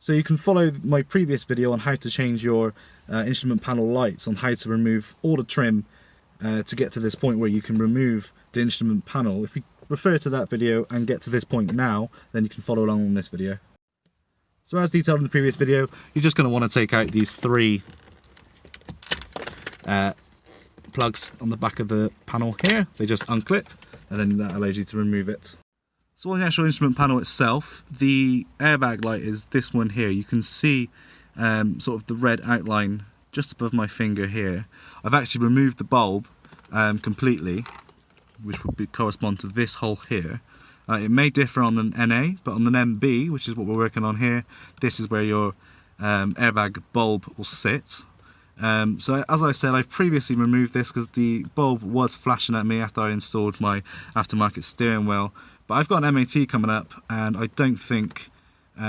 So you can follow my previous video on how to change your instrument panel lights, on how to remove all the trim to get to this point where you can remove the instrument panel. If you refer to that video and get to this point now, then you can follow along on this video. So as detailed in the previous video, you're just going to want to take out these three plugs on the back of the panel here. They just unclip, and then that allows you to remove it. So on the actual instrument panel itself, the airbag light is this one here. You can see sort of the red outline just above my finger here. I've actually removed the bulb completely, which would correspond to this hole here. It may differ on an NA, but on an MB, which is what we're working on here, this is where your airbag bulb will sit. So as I said, I've previously removed this because the bulb was flashing at me after I installed my aftermarket steering wheel. But I've got an MAT coming up, and I don't think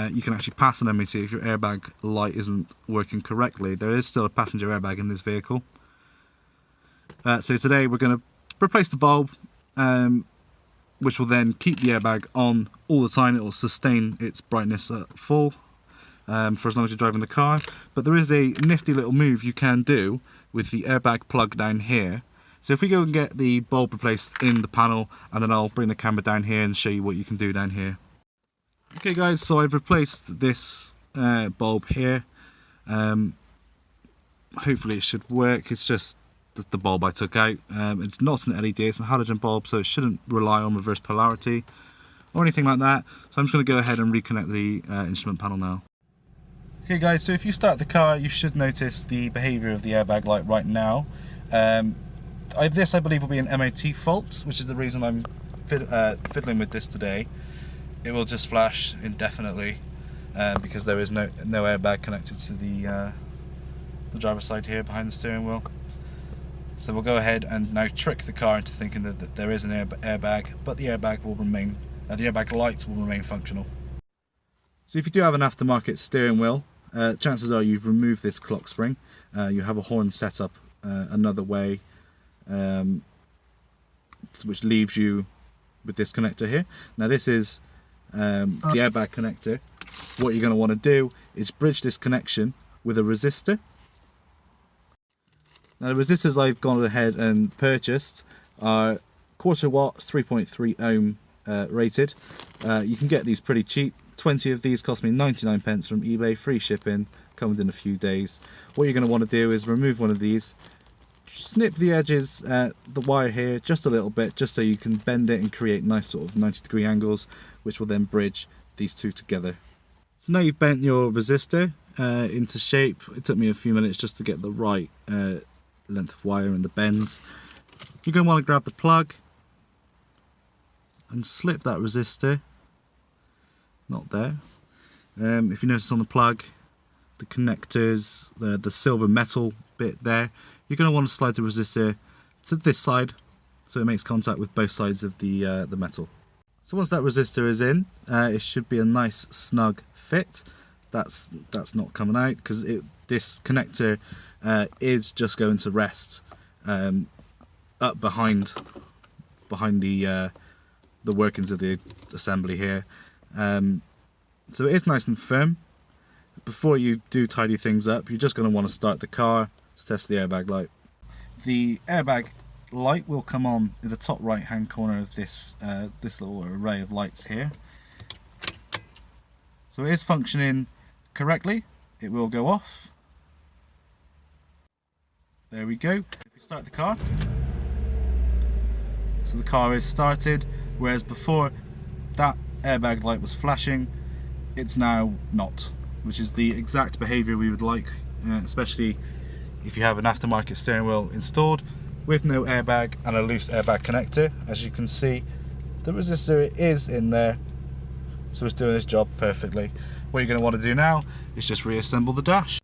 you can actually pass an MAT if your airbag light isn't working correctly. There is still a passenger airbag in this vehicle. So today we're going to replace the bulb, which will then keep the airbag on all the time. It will sustain its brightness at full for as long as you're driving the car. But there is a nifty little move you can do with the airbag plug down here. So if we go and get the bulb replaced in the panel, and then I'll bring the camera down here and show you what you can do down here. Okay guys, so I've replaced this bulb here. Hopefully it should work. It's just the bulb I took out. It's not an LED, it's a halogen bulb, so it shouldn't rely on reverse polarity or anything like that. So I'm just going to go ahead and reconnect the instrument panel now. Okay guys, so if you start the car, you should notice the behaviour of the airbag light right now. This I believe will be an MOT fault, which is the reason I'm fiddling with this today. It will just flash indefinitely because there is no airbag connected to the driver's side here behind the steering wheel. So we'll go ahead and now trick the car into thinking that there is an airbag, but the airbag will remain, the airbag light will remain functional. So if you do have an aftermarket steering wheel, chances are you've removed this clock spring. You have a horn set up another way, which leaves you with this connector here. Now this is the airbag connector. What you're going to want to do is bridge this connection with a resistor. Now the resistors I've gone ahead and purchased are 1/4 watt, 3.3 ohm rated. You can get these pretty cheap. 20 of these cost me 99 pence from eBay, free shipping, come within a few days. What you're going to want to do is remove one of these, snip the edges, the wire here just a little bit, just so you can bend it and create nice sort of 90-degree angles, which will then bridge these two together. So now you've bent your resistor into shape. It took me a few minutes just to get the right length of wire and the bends. You're going to want to grab the plug and slip that resistor. Not there. If you notice on the plug, the connectors, the silver metal bit there, you're going to want to slide the resistor to this side so it makes contact with both sides of the metal. So once that resistor is in, it should be a nice snug fit. That's not coming out because this connector is just going to rest up behind the workings of the assembly here. So it is nice and firm. Before you do tidy things up, you're just going to want to start the car to test the airbag light. The airbag light will come on in the top right hand corner of this little array of lights here. So it is functioning correctly. It will go off. There we go. If we start the car, so the car is started, whereas before that airbag light was flashing, it's now not, which is the exact behaviour we would like, especially if you have an aftermarket steering wheel installed with no airbag and a loose airbag connector. As you can see, the resistor is in there, so it's doing its job perfectly. What you're going to want to do now is just reassemble the dash.